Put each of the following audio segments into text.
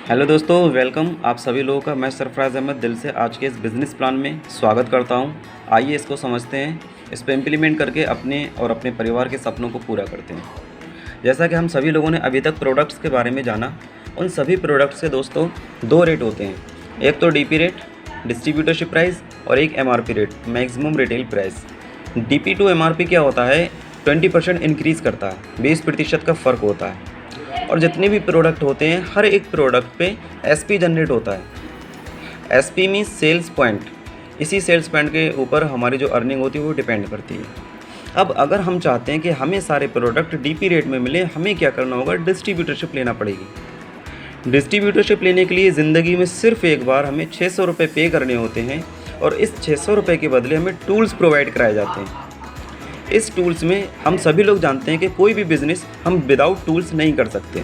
Hello दोस्तों, welcome आप सभी लोगों का। मैं सरफराज अहमद दिल से आज के इस बिज़नेस प्लान में स्वागत करता हूं। आइए इसको समझते हैं, इस पर इम्प्लीमेंट करके अपने और अपने परिवार के सपनों को पूरा करते हैं। जैसा कि हम सभी लोगों ने अभी तक प्रोडक्ट्स के बारे में जाना, उन सभी प्रोडक्ट्स के दोस्तों दो रेट होते हैं। एक तो डीपी रेट, डिस्ट्रीब्यूटरशिप प्राइस, और एक MRP rate, maximum retail price. DP to MRP क्या होता है? 20% इंक्रीज़ करता है, 20% का फ़र्क होता है। और जितने भी प्रोडक्ट होते हैं, हर एक प्रोडक्ट पे एसपी जनरेट होता है। SP means sales point. इसी सेल्स पॉइंट के ऊपर हमारी जो अर्निंग होती है वो डिपेंड करती है। अब अगर हम चाहते हैं कि हमें सारे प्रोडक्ट डीपी रेट में मिले, हमें क्या करना होगा? डिस्ट्रीब्यूटरशिप लेना पड़ेगी। डिस्ट्रीब्यूटरशिप लेने के लिए ज़िंदगी में सिर्फ एक बार हमें 600 रुपये पे करने होते हैं, और इस 600 रुपये के बदले हमें टूल्स प्रोवाइड कराए जाते हैं। इस टूल्स में हम सभी लोग जानते हैं कि कोई भी बिज़नेस हम विदाउट टूल्स नहीं कर सकते।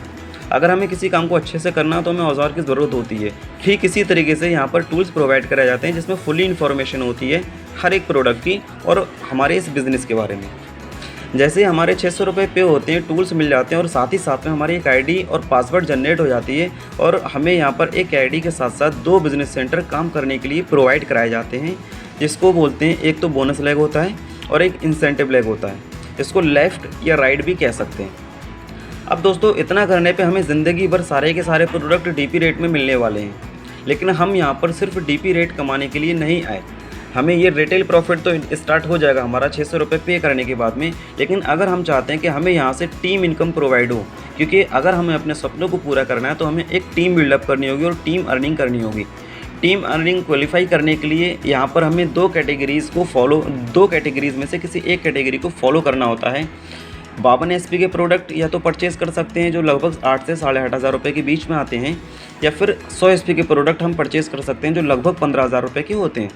अगर हमें किसी काम को अच्छे से करना है तो हमें औजार की ज़रूरत होती है। ठीक इसी तरीके से यहाँ पर टूल्स प्रोवाइड कराए जाते हैं जिसमें फुली इन्फॉर्मेशन होती है हर एक प्रोडक्ट की और हमारे इस बिज़नेस के बारे में। जैसे हमारे 600 रुपये पे होते हैं, टूल्स मिल जाते हैं और साथ ही साथ में हमारी एक आईडी और पासवर्ड जनरेट हो जाती है, और हमें यहाँ पर एक आईडी के साथ साथ 2 बिज़नेस सेंटर काम करने के लिए प्रोवाइड कराए जाते हैं, जिसको बोलते हैं, एक तो बोनस लेग होता है और एक इंसेंटिव लेग होता है। इसको लेफ़्ट या राइट भी कह सकते हैं। अब दोस्तों, इतना करने पे हमें ज़िंदगी भर सारे के सारे प्रोडक्ट डीपी रेट में मिलने वाले हैं, लेकिन हम यहाँ पर सिर्फ डीपी रेट कमाने के लिए नहीं आए। हमें ये रिटेल प्रॉफिट तो स्टार्ट हो जाएगा हमारा 600 रुपये पे करने के बाद में, लेकिन अगर हम चाहते हैं कि हमें यहाँ से टीम इनकम प्रोवाइड हो, क्योंकि अगर हमें अपने सपनों को पूरा करना है तो हमें एक टीम बिल्डअप करनी होगी और टीम अर्निंग करनी होगी। टीम अर्निंग क्वालिफाई करने के लिए यहाँ पर हमें दो कैटेगरीज़ में से किसी एक कैटेगरी को फॉलो करना होता है। 52 एसपी के प्रोडक्ट या तो परचेज़ कर सकते हैं जो लगभग 8 से 8,500 रुपये के बीच में आते हैं, या फिर 100 एसपी के प्रोडक्ट हम परचेज़ कर सकते हैं जो लगभग 15,000 रुपये के होते हैं।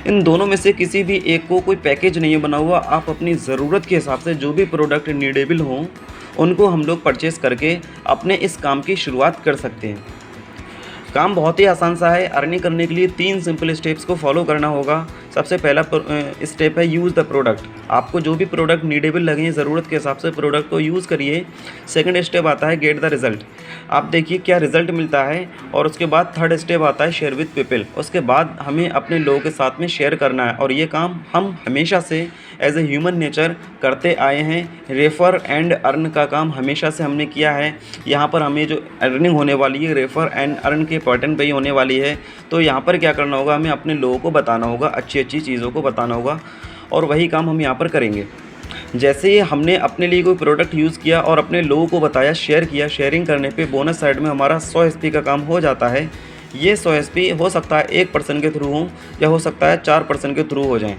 इन दोनों में से किसी भी एक को कोई पैकेज नहीं बना हुआ, आप अपनी ज़रूरत के हिसाब से जो भी प्रोडक्ट नीडेबल हों उनको हम लोग परचेज़ करके अपने इस काम की शुरुआत कर सकते हैं। काम बहुत ही आसान सा है। अर्निंग करने के लिए 3 सिंपल स्टेप्स को फॉलो करना होगा। सबसे पहला स्टेप है यूज़ द प्रोडक्ट। आपको जो भी प्रोडक्ट नीडेबल लगे, ज़रूरत के हिसाब से प्रोडक्ट को यूज़ करिए। सेकंड स्टेप आता है गेट द रिज़ल्ट। आप देखिए क्या रिज़ल्ट मिलता है, और उसके बाद थर्ड स्टेप आता है शेयर विद पीपल। उसके बाद हमें अपने लोगों के साथ में शेयर करना है, और ये काम हम हमेशा से एज ए ह्यूमन नेचर करते आए हैं। रेफ़र एंड अर्न का काम हमेशा से हमने किया है। यहाँ पर हमें जो अर्निंग होने वाली है रेफ़र एंड अर्न के पैटर्न पे ही होने वाली है। तो यहाँ पर क्या करना होगा? हमें अपने लोगों को बताना होगा, अच्छी अच्छी चीज़ों को बताना होगा, और वही काम हम यहाँ पर करेंगे। जैसे ही हमने अपने लिए कोई प्रोडक्ट यूज़ किया और अपने लोगों को बताया, शेयर किया, शेयरिंग करने पे बोनस साइड में हमारा 100 एसपी का काम हो जाता है। ये 100 एसपी हो सकता है 1 पर्सन के थ्रू हो, या हो सकता है 4 पर्सन के थ्रू हो जाएँ।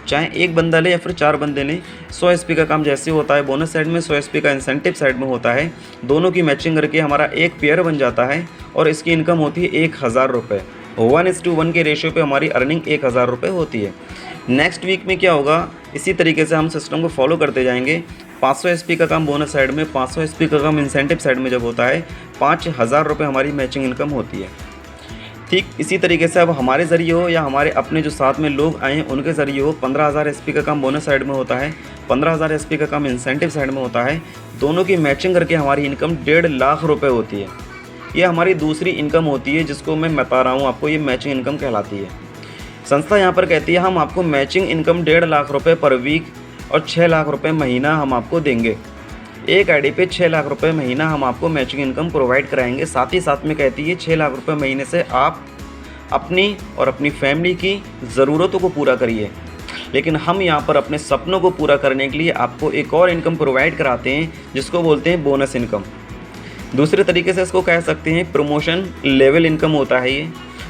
चाहे एक बंदा ले या फिर 4 बंदे लें, 100 एसपी का काम जैसे होता है बोनस साइड में, 100 एसपी का इंसेंटिव साइड में होता है। दोनों की मैचिंग करके हमारा एक पेयर बन जाता है, और इसकी इनकम होती है 1,000 रुपये। 1:1 के रेशियो पे हमारी अर्निंग 1,000 रुपये होती है। नेक्स्ट वीक में क्या होगा? इसी तरीके से हम सिस्टम को फॉलो करते जाएंगे। 500 एसपी का काम बोनस साइड में, 500 एसपी का काम इंसेंटिव साइड में जब होता है, 5,000 रुपये हमारी मैचिंग इनकम होती है। ठीक इसी तरीके से अब हमारे ज़रिए हो या हमारे अपने जो साथ में लोग आए हैं उनके ज़रिए हो, 15,000 एसपी का काम बोनस साइड में होता है, 15,000 एसपी का काम इंसेंटिव साइड में होता है। दोनों की मैचिंग करके हमारी इनकम 1.5 लाख रुपये होती है। ये हमारी दूसरी इनकम होती है, जिसको मैं बता रहा हूँ आपको, ये मैचिंग इनकम कहलाती है। संस्था यहाँ पर कहती है हम आपको मैचिंग इनकम 1.5 लाख रुपये पर वीक और 6 लाख रुपये महीना हम आपको देंगे। एक आईडी पे 6 लाख रुपये महीना हम आपको मैचिंग इनकम प्रोवाइड कराएंगे। साथ ही साथ में कहती है 6 लाख रुपये महीने से आप अपनी और अपनी फैमिली की ज़रूरतों को पूरा करिए। लेकिन हम यहाँ पर अपने सपनों को पूरा करने के लिए आपको एक और इनकम प्रोवाइड कराते हैं, जिसको बोलते हैं बोनस इनकम। दूसरे तरीके से इसको कह सकते हैं प्रमोशन लेवल इनकम होता है ये।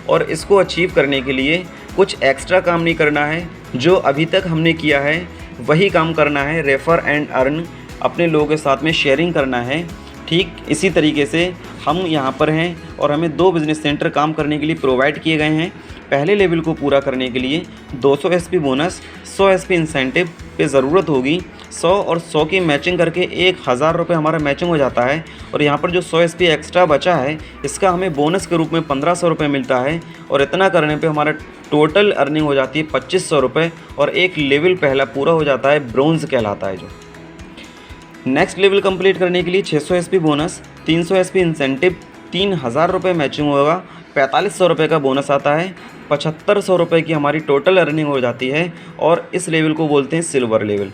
और इसको अचीव करने के लिए कुछ एक्स्ट्रा काम नहीं करना है, जो अभी तक हमने किया है वही काम करना है। रेफ़र एंड अर्न, अपने लोगों के साथ में शेयरिंग करना है। ठीक इसी तरीके से हम यहाँ पर हैं, और हमें 2 बिज़नेस सेंटर काम करने के लिए प्रोवाइड किए गए हैं। पहले लेवल को पूरा करने के लिए 200 एसपी बोनस, 100 एसपी इंसेंटिव पे ज़रूरत होगी। 100 और 100 की मैचिंग करके 1,000 रुपये हमारा मैचिंग हो जाता है। और यहाँ पर जो 100 एसपी एक्स्ट्रा बचा है, इसका हमें बोनस के रूप में 1,500 रुपये मिलता है। और इतना करने पे हमारा टोटल अर्निंग हो जाती है 2,500 रुपये, और एक लेवल पहला पूरा हो जाता है, ब्रोंज़ कहलाता है जो। नेक्स्ट लेवल कंप्लीट करने के लिए 600 एसपी बोनस, 300 एसपी इंसेंटिव 3000 रुपये मैचिंग होगा, 4500 रुपये का बोनस आता है, 7500 रुपये की हमारी टोटल अर्निंग हो जाती है और इस लेवल को बोलते हैं silver level.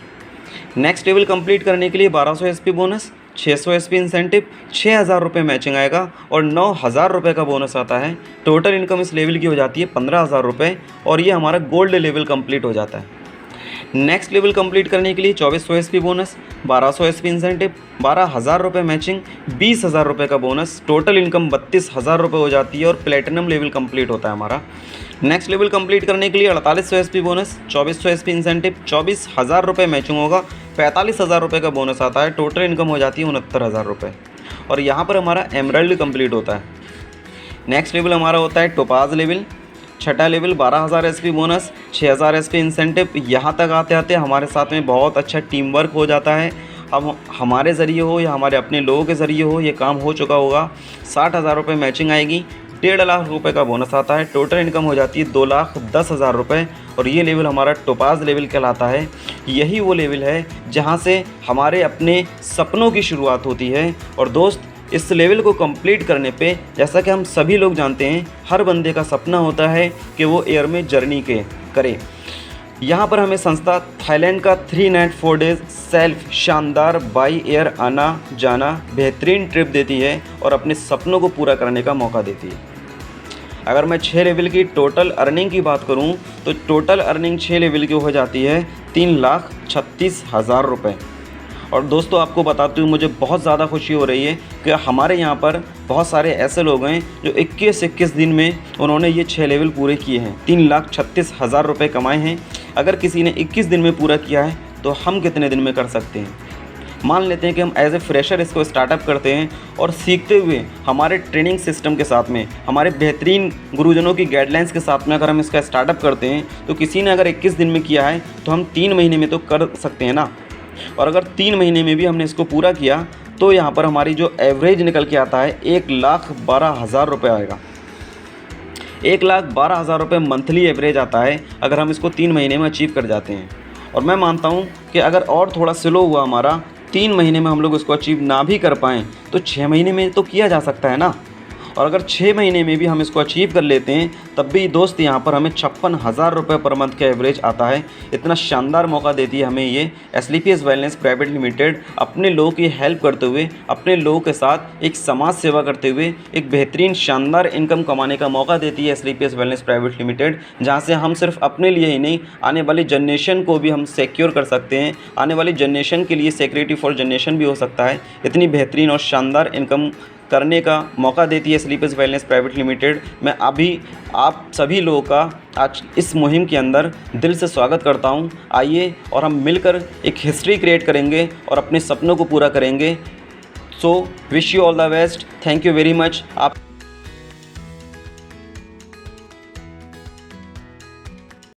Next level complete करने के लिए 1200 एसपी बोनस, 600 एसपी इंसेंटिव, 6000 रुपये मैचिंग आएगा और 9000 रुपये का बोनस आता है। टोटल इनकम इस लेवल की हो जाती है 15000 रुपये और ये हमारा गोल्ड लेवल कंप्लीट हो जाता है। नेक्स्ट लेवल कंप्लीट करने के लिए 2400 एसपी बोनस, 1200 एसपी इंसेंटिव, 12000 रुपये मैचिंग, 20000 रुपये का बोनस, टोटल इनकम 32000 रुपये हो जाती है और प्लेटिनम लेवल कंप्लीट होता है हमारा। नेक्स्ट लेवल कंप्लीट करने के लिए 4800 एसपी बोनस, 2400 एसपी इंसेंटिव, 24000 रुपये मैचिंग होगा, 45000 रुपये का बोनस आता है। टोटल इनकम हो जाती है 69000 रुपये और यहाँ पर हमारा एमराल्ड कंप्लीट होता है। नेक्स्ट लेवल हमारा होता है टोपाज लेवल, छठा level 12000 SP bonus, 6000 SP incentive. यहाँ तक आते आते हमारे साथ में बहुत अच्छा टीम वर्क हो जाता है। अब हमारे ज़रिए हो या हमारे अपने लोगों के ज़रिए हो ये काम हो चुका होगा। 60000 रुपये मैचिंग आएगी, 1.5 लाख रुपये का बोनस आता है। टोटल इनकम हो जाती है 2,10,000 रुपये और ये लेवल हमारा टोपाज लेवल कहलाता है। यही वो लेवल है जहाँ से हमारे अपने सपनों की शुरुआत होती है। और दोस्त, इस लेवल को कंप्लीट करने पे जैसा कि हम सभी लोग जानते हैं, हर बंदे का सपना होता है कि वो एयर में जर्नी करे। यहाँ पर हमें संस्था थाईलैंड का 3 नाइट 4 डेज़ सेल्फ शानदार बाई एयर आना जाना बेहतरीन ट्रिप देती है और अपने सपनों को पूरा करने का मौका देती है। अगर मैं 6 लेवल की टोटल अर्निंग की बात करूँ तो टोटल अर्निंग 6 लेवल की हो जाती है 3,36,000 रुपये। और दोस्तों, आपको बताते हुए मुझे बहुत ज़्यादा खुशी हो रही है कि हमारे यहाँ पर बहुत सारे ऐसे लोग हैं जो 21 दिन में उन्होंने ये 6 लेवल पूरे किए हैं, 3,36,000 रुपये कमाए हैं। अगर किसी ने 21 दिन में पूरा किया है तो हम कितने दिन में कर सकते हैं? मान लेते हैं कि हम एज ए फ्रेशर इसको स्टार्टअप करते हैं और सीखते हुए हमारे ट्रेनिंग सिस्टम के साथ में, हमारे बेहतरीन गुरुजनों की गाइडलाइंस के साथ में अगर हम इसका स्टार्टअप करते हैं तो किसी ने अगर 21 दिन में किया है तो हम 3 महीने में तो कर सकते हैं ना। और अगर 3 महीने में भी हमने इसको पूरा किया तो यहाँ पर हमारी जो एवरेज निकल के आता है 1,12,000 रुपये आएगा। 1,12,000 रुपये मंथली एवरेज आता है अगर हम इसको 3 महीने में अचीव कर जाते हैं। और मैं मानता हूँ कि अगर और थोड़ा स्लो हुआ हमारा, 3 महीने में हम लोग इसको अचीव ना भी कर पाएँ तो 6 महीने में तो किया जा सकता है ना। और अगर 6 महीने में भी हम इसको अचीव कर लेते हैं तब भी दोस्त यहाँ पर हमें 56,000 रुपये पर मंथ का एवरेज आता है। इतना शानदार मौका देती है हमें ये एसलीपीएस वेलनेस प्राइवेट लिमिटेड, अपने लोगों की हेल्प करते हुए, अपने लोगों के साथ एक समाज सेवा करते हुए एक बेहतरीन शानदार इनकम कमाने का मौका देती है एसलीपीएस वेलनेस प्राइवेट लिमिटेड, जहाँ से हम सिर्फ अपने लिए ही नहीं, आने वाली जनरेशन को भी हम सिक्योर कर सकते हैं। आने वाली जनरेशन के लिए सिक्योरिटी फॉर जनरेशन भी हो सकता है। इतनी बेहतरीन और शानदार इनकम करने का मौका देती है एसलीपीएस वेलनेस प्राइवेट लिमिटेड। मैं अभी आप सभी लोगों का आज इस मुहिम के अंदर दिल से स्वागत करता हूं। आइए और हम मिलकर एक हिस्ट्री क्रिएट करेंगे और अपने सपनों को पूरा करेंगे। So wish you all the best. Thank you very much. आप